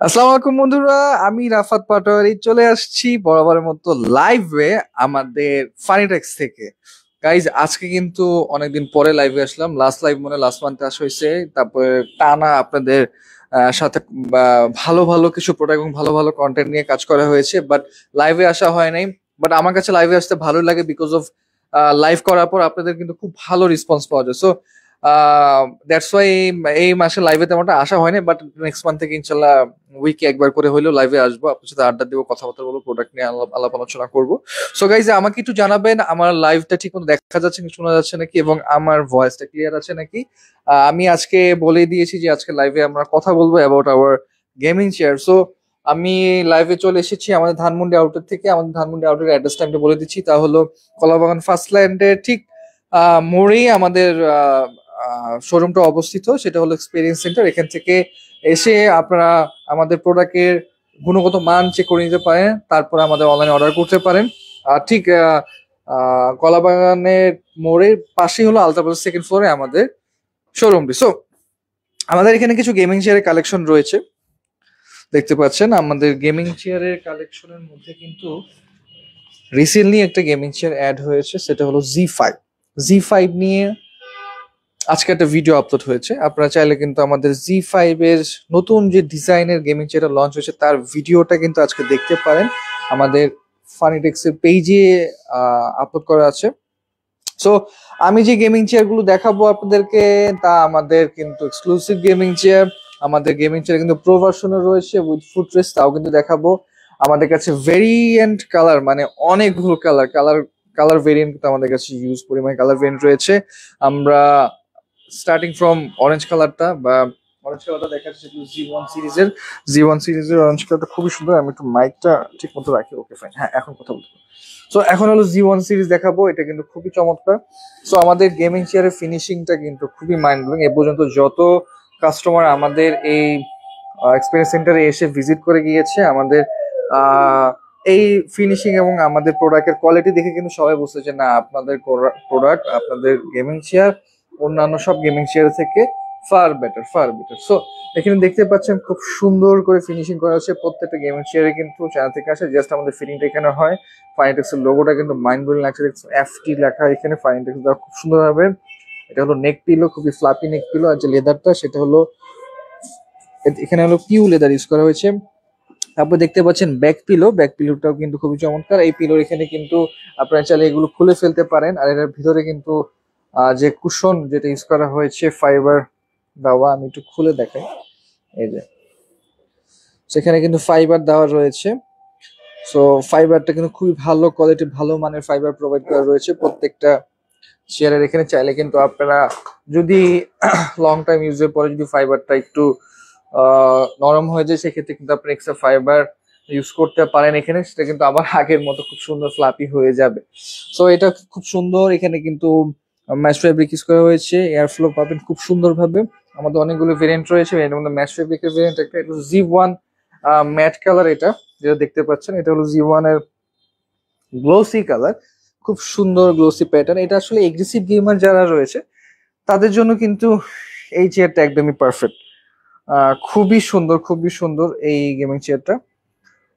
আসসালামু আলাইকুম বন্ধুরা, আমি রাফাত পাটোয়ারি চলে আসছি বরাবরের মতো লাইভে আমাদের ফানিটেক্স থেকে। গাইজ, আজকে কিন্তু অনেকদিন পরে লাইভে আসলাম। লাস্ট লাইভ মনে লাস্ট মান্থে আসা হয়েছে, তারপরে টানা আপনাদের সাথে ভালো ভালো কিছু প্রোডাক্ট এবং ভালো ভালো কন্টেন্ট নিয়ে কাজ করা হয়েছে, বাট লাইভে আসা হয় নাই। বাট আমার কাছে লাইভে আসতে ভালো লাগে বিকজ অফ লাইভ করার পর আপনাদের কিন্তু খুব ভালো রেসপন্স পাওয়া যায়। সো দ্যাটস ওয়াই এই মাসে লাইভে তেমনটা আসা হয়নি, বাট নেক্সট মান্থ থেকে ইনশাল্লাহ উইকে একবার করে হলেও লাইভে আসবো, আপনার সাথে আড্ডা দেবো, কথাবার্তা বলবো, প্রোডাক্ট নিয়ে আলাপ আলোচনা করবো। সো গাইজ, আমাকে একটু জানাবেন আমার লাইভটা ঠিক মতো দেখা যাচ্ছে কি শোনা যাচ্ছে নাকি, এবং আমার ভয়েসটা ক্লিয়ার আছে নাকি। আমি আজকে বলে দিয়েছি যে আজকে লাইভে আমরা কথা বলবো about our gaming chair. So আমি লাইভে চলে এসেছি আমাদের ধানমন্ডি আউটলেট থেকে। আমাদের ধানমন্ডি আউটলেট অ্যাড্রেস টাইমটা বলে দিচ্ছি, তা হলো কলাবাগান ফার্স্ট ল্যান্ডের ঠিক মোড়েই আমাদের শোরুমটা অবস্থিত। সেটা হলো এক্সপিরিয়েন্স সেন্টার। এখান থেকে এসে আপনারা আমাদের প্রোডাক্টের গুণগত মান চেক করে নিতে পারেন, তারপর আমাদের অনলাইনে অর্ডার করতে পারেন। আর ঠিক কলাবাগানের মোড়ের পাশেই হলো আলতাবাজার সেকেন্ড ফ্লোরে আমাদের শোরুমটি। সো আমাদের এখানে কিছু গেমিং চেয়ারের কালেকশন রয়েছে, দেখতে পাচ্ছেন। আমাদের গেমিং চেয়ারের কালেকশনের মধ্যে কিন্তু রিসেন্টলি একটা গেমিং চেয়ার অ্যাড হয়েছে, সেটা হলো জি ফাইভ নিয়ে আজকে একটা ভিডিও আপলোড হয়েছে। আপনারা চাইলে কিন্তু আমাদের জি5 এর নতুন যে ডিজাইনের গেমিং চেয়ারটা লঞ্চ হয়েছে তার ভিডিওটা কিন্তু আজকে দেখতে পারেন, আমাদের ফানিটেক্স এর পেজে আপলোড করা আছে। সো আমি যে গেমিং চেয়ার গুলো দেখাবো আপনাদেরকে তা আমাদের কিন্তু এক্সক্লুসিভ গেমিং চেয়ার। আমাদের গেমিং চেয়ার কিন্তু প্রো ভার্সনও রয়েছে উইথ ফুটরেস্ট, তাও কিন্তু দেখাবো। আমাদের কাছে ভেরিয়েন্ট কালার, মানে অনেকগুলো কালার ভেরিয়েন্ট কিন্তু আমাদের কাছে ইউজ পরিমাণে কালার ভেরিয়েন্ট রয়েছে। আমরা স্টার্টিং ফ্রম অরেঞ্জ কালারটা দেখাচ্ছি, জি ওয়ান সিরিজের অরেঞ্জ কালারটা খুবই সুন্দর। আমি একটু মাইকটা ঠিক মতো রাখি, ওকে ফাইন, হ্যাঁ এখন কথা বলতে। সো এখন হলো জি1 সিরিজ দেখাবো, এটা কিন্তু খুবই চমৎকার। সো আমাদের গেমিং চেয়ারের ফিনিশিংটা কিন্তু খুবই মাইন্ড ব্লোয়িং। এ পর্যন্ত যত কাস্টমার আমাদের এই এক্সপিরিয়েন্স সেন্টারে এসে ভিজিট করে গিয়েছে, আমাদের এই ফিনিশিং এবং আমাদের প্রোডাক্টের কোয়ালিটি দেখে কিন্তু সবাই বুঝছে যে না, আপনাদের প্রোডাক্ট, আপনাদের গেমিং চেয়ার অন্যান্য সব গেমিং চেয়ার থেকে ফার বেটার। সো এখানে দেখতে পাচ্ছেন খুব সুন্দর করে ফিনিশিং করা হচ্ছে। প্রত্যেকটা গেমিং চেয়ারে কিন্তু চায়না থেকে আসে, জাস্ট আমাদের ফিটিংটা এখানে হয়। ফাইনটেক্স এর লোগোটা কিন্তু মাইন্ড ব্লোয়িং লাগছে, এফটি লেখা এখানে ফাইনটেক্স দেওয়া খুব সুন্দর ভাবে। এটা হলো নেক পিলো, খুবই ফ্লাপি নেক পিলো। আর যে লেদারটা সেটা হলো এখানে হলো পিউ লেদার ইউজ করা হয়েছে। তারপর দেখতে পাচ্ছেন ব্যাক পিলোটাও কিন্তু খুবই চমৎকার। এই পিলোর এখানে কিন্তু আপনারা চাইলে এগুলো খুলে ফেলতে পারেন। আর এটার ভিতরে কিন্তু যে কুশন যেটা ইউজ করা হয়েছে ফাইবার দেওয়া, আমি একটু খুলে দেখাই। এই যে সেখানে কিন্তু ফাইবার দেওয়া রয়েছে। সো ফাইবারটা কিন্তু খুবই ভালো কোয়ালিটি, ভালো মানের ফাইবার প্রোভাইড করা রয়েছে প্রত্যেকটা চেয়ারের এখানে। চাইলে কিন্তু আপনারা যদি লং টাইম ইউজের পরে যদি ফাইবারটা একটু নরম হয়ে যায়, সেক্ষেত্রে কিন্তু আপনি এক্সট্রা ফাইবার ইউজ করতে পারেন এখানে। সেটা কিন্তু আবার আগের মতো খুব সুন্দর ফ্লাপি হয়ে যাবে। সো এটা খুব সুন্দর। এখানে কিন্তু ম্যাশ ফেব্রিক ইউজ করা হয়েছে, এয়ার ফ্লো পাবেন খুব সুন্দর ভাবে। আমাদের অনেকগুলো ভেরিয়েন্ট রয়েছে, এর মধ্যে ম্যাশ ফেব্রিকের ভেরিয়েন্ট একটা, এটা জি1 ম্যাট কালার। এটা যেটা দেখতে পাচ্ছেন এটা হলো জি1 এর গ্লোসি কালার, খুব সুন্দর গ্লোসি প্যাটার্ন। এটা আসলে এগ্রেসিভ গেমার যারা রয়েছে তাদের জন্য কিন্তু এই চেয়ারটা একদমই পারফেক্ট। খুবই সুন্দর এই গেমিং চেয়ারটা।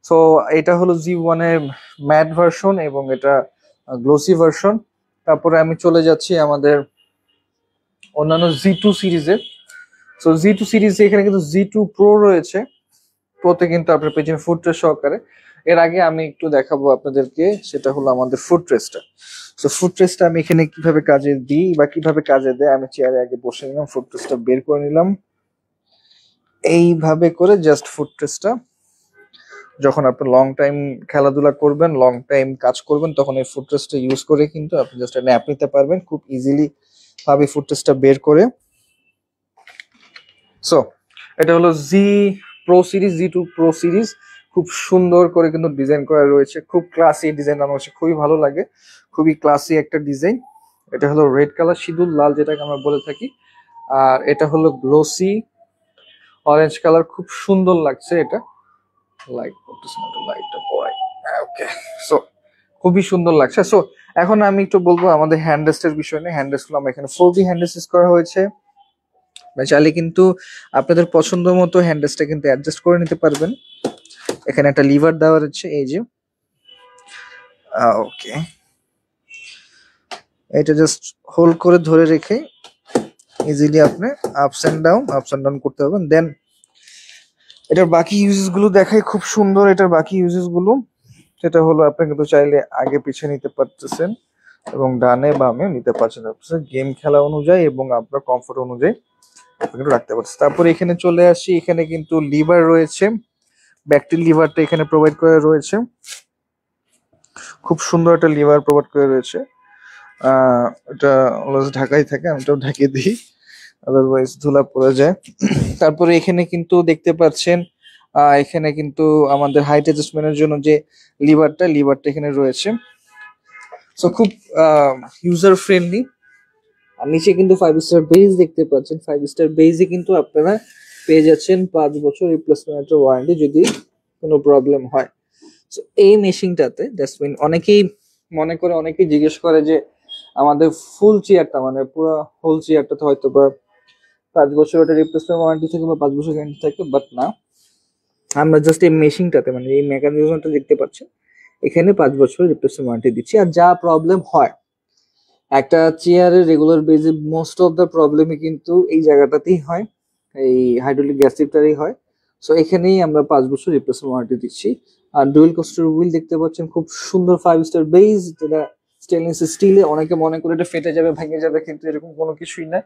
সো এটা হলো জি1 এর ম্যাট ভার্সন এবং এটা গ্লোসি ভার্সন। তারপরে আমি চলে যাচ্ছি আমাদের অন্যান্য জি2 সিরিজে। সো জি2 সিরিজে এখানে কিন্তু জি2 প্রো রয়েছে। প্রোতে কিন্তু আপনার পেছনে ফুটরেস সহকারে। এর আগে আমি একটু দেখাবো আপনাদেরকে, সেটা হলো আমাদের ফুটরেসটা। সো ফুটরেসটা আমি এখানে কিভাবে কাজে দিই বা কিভাবে কাজে দেয়, আমি চেয়ারে আগে বসে নিলাম, ফুটরেসটা বের করে নিলাম। এইভাবে করে জাস্ট ফুটরেসটা, যখন আপনি লং টাইম খেলাধুলা করবেন, লং টাইম কাজ করবেন, তখন এই ফুটরেসটা ইউজ করে কিন্তু আপনি জাস্ট ন্যাপ নিতে পারবেন খুব ইজিলি ভাবে ফুটরেসটা বের করে। সো এটা হলো জি2 প্রো সিরিজ। খুব সুন্দর করে কিন্তু ডিজাইন করা রয়েছে, খুব ক্লাসি ডিজাইন, আমার কাছে খুবই ভালো লাগে, খুবই ক্লাসি একটা ডিজাইন। এটা হলো রেড কালার, সিঁদুর লাল যেটাকে আমরা বলে থাকি। আর এটা হলো গ্লোসি অরেঞ্জ কালার, খুব সুন্দর লাগছে এটা। লাইট পড়তেছে না, একটু লাইটটা পড়াই। ওকে, সো খুবই সুন্দর লাগছে। সো এখন আমি একটু বলবো আমাদের হ্যান্ড রেস্টের বিষয় নিয়ে। হ্যান্ড রেস্ট গুলো আমরা এখানে 4B হ্যান্ড রেস্ট করা হয়েছে, চাইলে কিন্তু আপনাদের পছন্দ মতো হ্যান্ডেলসটা কিন্তু অ্যাডজাস্ট করে নিতে পারবেন। এখানে একটা লিভার দেওয়া রয়েছে, এই যে ওকে, এটা জাস্ট হোল্ড করে ধরে রেখে ইজিলি আপনি আপস এন্ড ডাউন করতে পারবেন। দেন এটার বাকি ইউজেস গুলো দেখাই, খুব সুন্দর এটার বাকি ইউজেস গুলো। সেটা হলো আপনি কিন্তু চাইলে আগে পিছে নিতে পারতেছেন এবং ডানে বামে নিতে পারছেন, গেম খেলা অনুযায়ী এবং আপনার কমফোর্ট অনুযায়ী আপনি কিন্তু রাখতে পারছেন। তারপরে এখানে চলে আসি, এখানে কিন্তু লিভার রয়েছে, ব্যাকটিল লিভারটা এখানে প্রোভাইড করে রয়েছে, খুব সুন্দর একটা লিভার প্রোভাইড করে রয়েছে। এটা অলওয়েজ ঢাকাই থাকে, আমি এটাও ঢাকিয়ে দিই, আদারওয়াইজ ধুলা পড়ে যায়। তারপরে এখানে কিন্তু দেখতে পাচ্ছেন এখানে কিন্তু আমাদের হাইট অ্যাডজাস্টমেন্টের জন্য যে লিভারটা এখানে রয়েছে। সো খুব ইউজার ফ্রেন্ডলি। আর নিচে কিন্তু 5 স্টার বেজ দেখতে পাচ্ছেন, 5 স্টার বেজে কিন্তু আপনারা পেয়ে যাচ্ছেন 5 বছর রিপ্লেসমেন্ট ওয়ারেন্টি যদি কোনো প্রবলেম হয়। সো এই মেশিনটাতে দ্যাটস মিন অনেকেই মনে করে, অনেকেই জিজ্ঞেস করে যে আমাদের ফুল চেয়ারটা মানে পুরো হোল চেয়ারটাতে হয়তো বা 5 বছর একটা রিপ্লেসমেন্ট ওয়ারেন্টি থাকে বা 5 বছর গ্যারান্টি থাকে, বাট না, আমরা জাস্ট এই মেশিনটাতে মানে এই মেকানিজমটা দেখতে পাচ্ছেন এখানে 5 বছর রিপ্লেসমেন্ট ওয়ারেন্টি দিচ্ছি। আর যা প্রবলেম হয় একটা চেয়ারের রেগুলার বেজে, মোস্ট অফ দ্য প্রবলেমই কিন্তু এই জায়গাটাতেই হয়, এই হাইড্রোলিক গ্যাস লিফটারই হয়। সো এখানেই আমরা 5 বছর রিপ্লেসমেন্ট ওয়ারেন্টি দিচ্ছি। আর ডুয়েল কোস্টার হুইল দেখতে পাচ্ছেন, খুব সুন্দর 5 স্টার বেজ, যেটা স্টেনলেস স্টিলে। অনেকে মনে করে এটা ফেটে যাবে, ভেঙে যাবে, কিন্তু এরকম কোনো কিছুই না।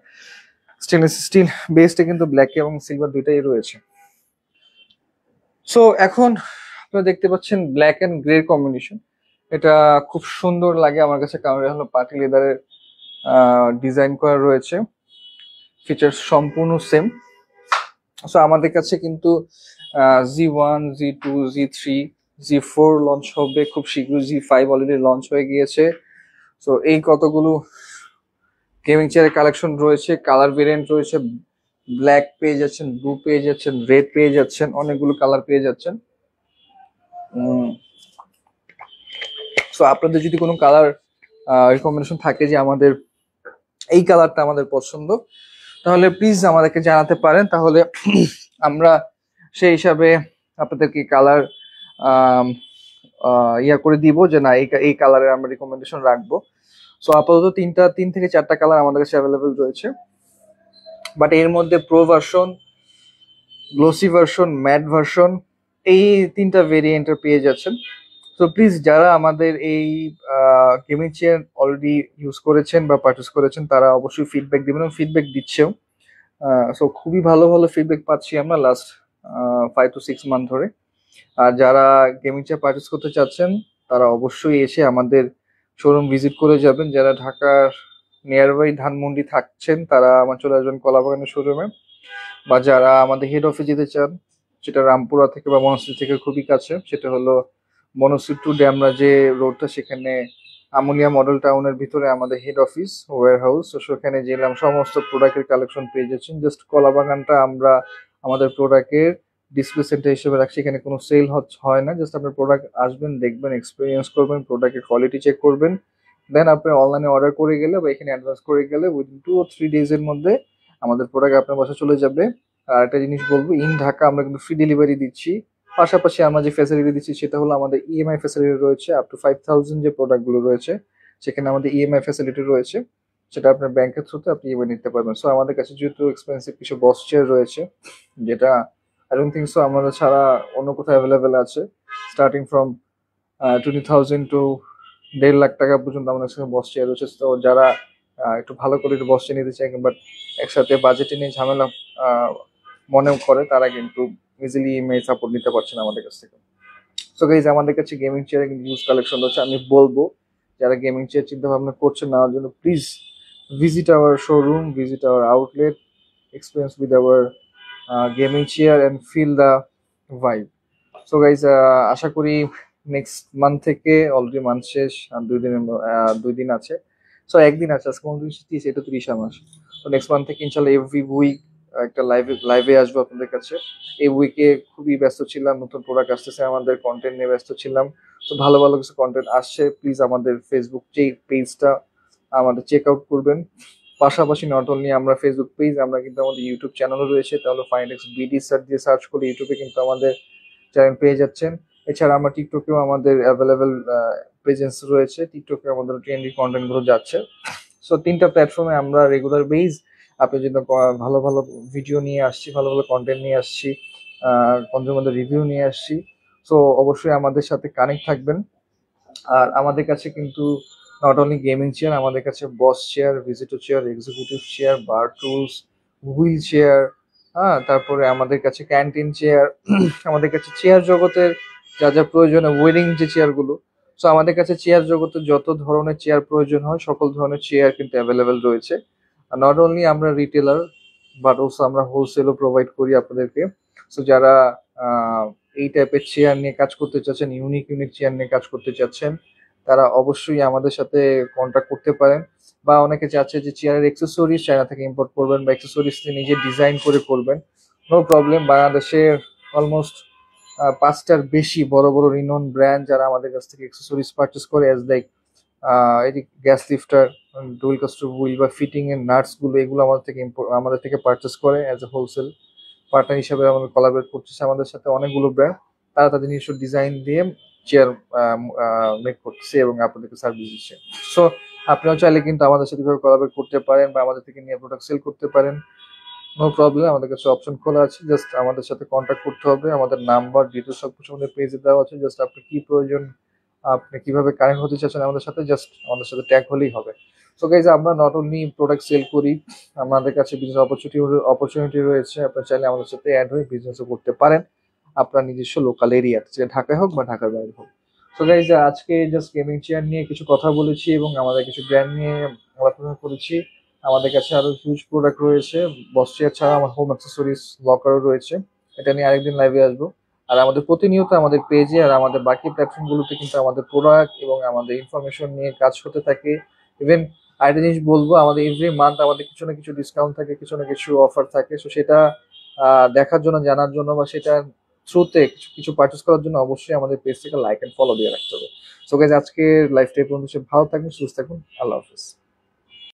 স্টেনলেস স্টিল বেসটা কিন্তু ব্ল্যাক এবং সিলভার দুইটাই রয়েছে। সো এখন আপনারা দেখতে পাচ্ছেন ব্ল্যাক এন্ড গ্রে কম্বিনেশন, এটা খুব সুন্দর লাগে আমার কাছে, কারণ এটা হলো পার্টি লেদারের ডিজাইন করা রয়েছে, ফিচার সম্পূর্ণ সেম। সো আমাদের কাছে কিন্তু Z1, Z2, Z3, Z4 launch হবে খুব শীঘ্রই, Z5 অলরেডি লঞ্চ হয়ে গিয়েছে। সো এই কতগুলো গেমিং চেয়ারের কালেকশন রয়েছে, কালার ভেরিয়েন্ট রয়েছে, ব্ল্যাক পেয়ে যাচ্ছেন, ব্লু পেয়ে যাচ্ছেন, রেড পেয়ে যাচ্ছেন, অনেকগুলো কালার পেয়ে যাচ্ছেন। সো আপনাদের যদি কোনো কালার রিকমেন্ডেশন থাকে যে আমাদের এই কালারটা আমাদের পছন্দ, তাহলে প্লিজ আমাদেরকে জানাতে পারেন, তাহলে আমরা সেই হিসাবে আপনাদেরকে কালার ইয়া করে দিব যে না এই কালারের আমরা রিকমেন্ডেশন রাখবো। সো আপাতত 3 থেকে 4টা কালার আমাদের কাছে অ্যাভেলেবেল রয়েছে, বাট এর মধ্যে pro version, glossy version, matte version, এই 3টা ভেরিয়েন্টের পেয়ে যাচ্ছেন। তো প্লিজ যারা আমাদের এই গেমিং চেয়ার অলরেডি ইউজ করেছেন বা পারচেস করেছেন তারা অবশ্যই ফিডব্যাক দিবেন, ফিডব্যাক দিচ্ছেও। সো খুবই ভালো ভালো ফিডব্যাক পাচ্ছি আমরা লাস্ট 5 to 6 মান্থ ধরে। আর যারা গেমিং চেয়ার পারচেস করতে চাচ্ছেন তারা অবশ্যই এসে আমাদের শোরুম ভিজিট করে যাবেন। যারা ঢাকার নিয়ারবাই ধানমন্ডি থাকছেন তারা আমার চলে আসবেন কলাবাগানের শোরুমে, বা যারা আমাদের হেড অফিস যেতে চান সেটা রামপুরা থেকে বা মনশ্রী থেকে খুবই কাছে, সেটা হলো মনশ্রী টু ড্যামরা যে রোডটা, সেখানে আমুনিয়া মডেল টাউনের ভিতরে আমাদের হেড অফিস ওয়্যার হাউস। তো সেখানে গেলাম, সমস্ত প্রোডাক্টের কালেকশন পেয়ে যাচ্ছেন। জাস্ট কলাবাগানটা আমরা আমাদের প্রোডাক্টের ডিসপ্লে সেন্টার হিসেবে রাখছি, এখানে কোনো সেল হয় না, জাস্ট আপনার প্রোডাক্ট আসবেন, দেখবেন, এক্সপিরিয়েন্স করবেন, প্রোডাক্টের কোয়ালিটি চেক করবেন, দেন আপনি অনলাইনে অর্ডার করে গেলে বা এখানে অ্যাডভান্স করে গেলে উইদিন 2 or 3 ডেজের মধ্যে আমাদের প্রোডাক্ট আপনার বাসা চলে যাবে। আর একটা জিনিস বলবো, ইন ঢাকা আমরা কিন্তু ফ্রি ডেলিভারি দিচ্ছি। পাশাপাশি আমরা যে ফ্যাসিলিটি দিচ্ছি সেটা হলো আমাদের ইএমআই ফ্যাসিলিটি রয়েছে, আপ টু 5000 যে প্রোডাক্টগুলো রয়েছে সেখানে আমাদের ইএমআই ফ্যাসিলিটি রয়েছে, সেটা আপনার ব্যাংকের থ্রুতে আপনি ইএমআই নিতে পারবেন। সো আমাদের কাছে যেহেতু এক্সপেন্সিভ কিছু বস চেয়ার রয়েছে, যেটা আই ডোন্ট থিঙ্ক সো আমাদের ছাড়া অন্য কোথাও অ্যাভেলেবেল আছে, স্টার্টিং ফ্রম 20,000 to 1.5 লাখ টাকা পর্যন্ত আমাদের কাছে বস চেয়ার রয়েছে। তো যারা একটু ভালো করে একটু বস চেয়ার নিতে চায় বাট একসাথে বাজেটে নিয়ে ঝামেলা মনে করে, তারা কিন্তু ইজিলি ইএমআই সাপোর্ট নিতে পারছেন আমাদের কাছ থেকে। সো গাইজ আমাদের কাছে গেমিং চেয়ারে কিন্তু ইউজ কালেকশন রয়েছে। আমি বলবো যারা গেমিং চেয়ার চিন্তা ভাবনা করছেন নেওয়ার জন্য, please visit our showroom, visit our outlet, experience with our gaming chair and feel the vibe. So guys আশা করি নেক্সট মান্থ থেকে, অলরেডি মান্থ শেষ, আর 2 দিন আছে, সো একদিন আছে, আজকে 29, এটা 30 মাস। তো নেক্সট মান্থ থেকে ইনশাল্লাহ এভরি উইক একটা লাইভে আসবো আপনাদের কাছে। এই উইকে খুবই ব্যস্ত ছিলাম, নতুন প্রোডাক্ট আসতেছে, আমাদের কন্টেন্ট নিয়ে ব্যস্ত ছিলাম। তো ভালো ভালো কিছু কন্টেন্ট আসছে, প্লিজ আমাদের ফেসবুক যে পেজটা আমাদের চেক আউট করবেন, পাশাপাশি নট অনলি আমরা ফেসবুক পেজ, আমরা কিন্তু আমাদের ইউটিউব চ্যানেলও রয়েছে। তাহলে ফাইন্ডেক্স বিডি সার্চ করলে ইউটিউবে কিন্তু আমাদের চ্যানেল পেয়ে যাচ্ছেন। এছাড়া আমরা টিকটকেও আমাদের অ্যাভেলেবেল প্রেজেন্স রয়েছে, টিকটকে আমাদের ট্রেন্ডি কন্টেন্ট গুলো যাচ্ছে। সো 3টা প্ল্যাটফর্মে আমরা রেগুলার বেজ আপনি যদি ভালো ভালো ভিডিও নিয়ে আসছি, ভালো ভালো কন্টেন্ট নিয়ে আসছি, কনজিউমারদের রিভিউ নিয়ে আসছি। সো অবশ্যই আমাদের সাথে কানেক্ট থাকবেন। আর আমাদের কাছে কিন্তু নট অনলি গেমিং চেয়ার, আমাদের কাছে boss chair, visitor chair, executive chair, bar stools, wheelchair, হ্যাঁ, তারপরে আমাদের কাছে ক্যান্টিন চেয়ার, আমাদের কাছে চেয়ার জগতের যা যা প্রয়োজন, ওয়েডিং যে চেয়ারগুলো। সো আমাদের কাছে চেয়ার জগতে যত ধরনের চেয়ার প্রয়োজন হয় সকল ধরনের চেয়ার কিন্তু অ্যাভেলেবেল রয়েছে। নট অনলি আমরা রিটেলার, বাট অলসো আমরা হোলসেলও প্রোভাইড করি আপনাদেরকে। সো যারা এই টাইপের চেয়ার নিয়ে কাজ করতে চাচ্ছেন, ইউনিক ইউনিক চেয়ার নিয়ে কাজ করতে চাচ্ছেন, তারা অবশ্যই আমাদের সাথে কন্ট্যাক্ট করতে পারেন। বা অনেকে চাচ্ছে যে চেয়ারের এক্সেসরিজ চায়না থেকে ইম্পোর্ট করবেন বা এক্সেসরিজ নিজে ডিজাইন করে করবেন, নো প্রবলেম। বাংলাদেশের অলমোস্ট 5টার বেশি বড় বড় রিনোন ব্র্যান্ড যারা আমাদের কাছ থেকে এক্সেসরিজ পারচেস করে, অ্যাজ লাইক এই গ্যাস লিফটার, ডুয়েল কাস্টার হুইল বা ফিটিং এর নাটস গুলো, এগুলো আমাদের থেকে পারচেস করে অ্যাজ এ হোলসেল পার্টনার হিসেবে আমাদের কোলাবরেট করতেছে আমাদের সাথে অনেকগুলো ব্র্যান্ড। তারা তাদের নিজস্ব ডিজাইন দিয়ে চেয়ার মেক করতেছে এবং আপনাদেরকে সার্ভিস দিচ্ছে। সো আপনারাও চাইলে কিন্তু আমাদের সাথে এভাবে কোলাবরেট করতে পারেন বা আমাদের থেকে নিয়ে প্রোডাক্ট সেল করতে পারেন, নো প্রবলেম। আমাদের কাছে অপশন খোলা আছে, জাস্ট আমাদের সাথে কন্ট্যাক্ট করতে হবে। আমাদের নাম্বার, ডিটেলস সবকিছু আমাদের পেজে দেওয়া আছে। জাস্ট আপনার কি প্রয়োজন, আপনি কিভাবে কানেক্ট হতে চাচ্ছেন আমাদের সাথে, জাস্ট আমাদের সাথে ট্যাগ হলেই হবে। সো গাইজ, আমরা নট অনলি প্রোডাক্ট সেল করি, আমাদের কাছে বিজনেস অপরচুনিটি রয়েছে। আপনারা চাইলে আমাদের সাথে অ্যাড হয়ে বিজনেসও করতে পারেন আপনার নিজস্ব লোকাল এরিয়াতে, সেটা ঢাকায় হোক বা ঢাকার বাইরে হোক। সো গাইজ, আজকে জাস্ট গেমিং চেয়ার নিয়ে কিছু কথা বলেছি এবং আমাদের কিছু ব্র্যান্ড নিয়ে আলোচনা করেছি। আমাদের কাছে আরো হিউজ প্রোডাক্ট রয়েছে। বস চেয়ার ছাড়া আমার হোম অ্যাক্সেসরিজ লকারও রয়েছে, এটা নিয়ে আরেকদিন লাইভে আসবো। আর আমাদের প্রতিনিয়ত আমাদের পেজে আর আমাদের বাকি প্ল্যাটফর্ম গুলোতে কিন্তু আমাদের প্রোডাক্ট এবং আমাদের ইনফরমেশন নিয়ে কাজ হতে থাকে। ইভেন আরেকটা জিনিস বলবো, আমাদের এভরি মান্থ আমাদের কিছু না কিছু ডিসকাউন্ট থাকে, কিছু না কিছু অফার থাকে। সো সেটা দেখার জন্য, জানার জন্য বা সেটা থ্রুতে কিছু কিছু পার্চেস করার জন্য অবশ্যই আমাদের পেজটাকে লাইক এন্ড ফলো দিয়ে রাখতে হবে। সো গাইজ, আজকে লাইফটা এই পর্যন্ত। ভালো থাকুন, সুস্থ থাকুন, আল্লাহ হাফিজ।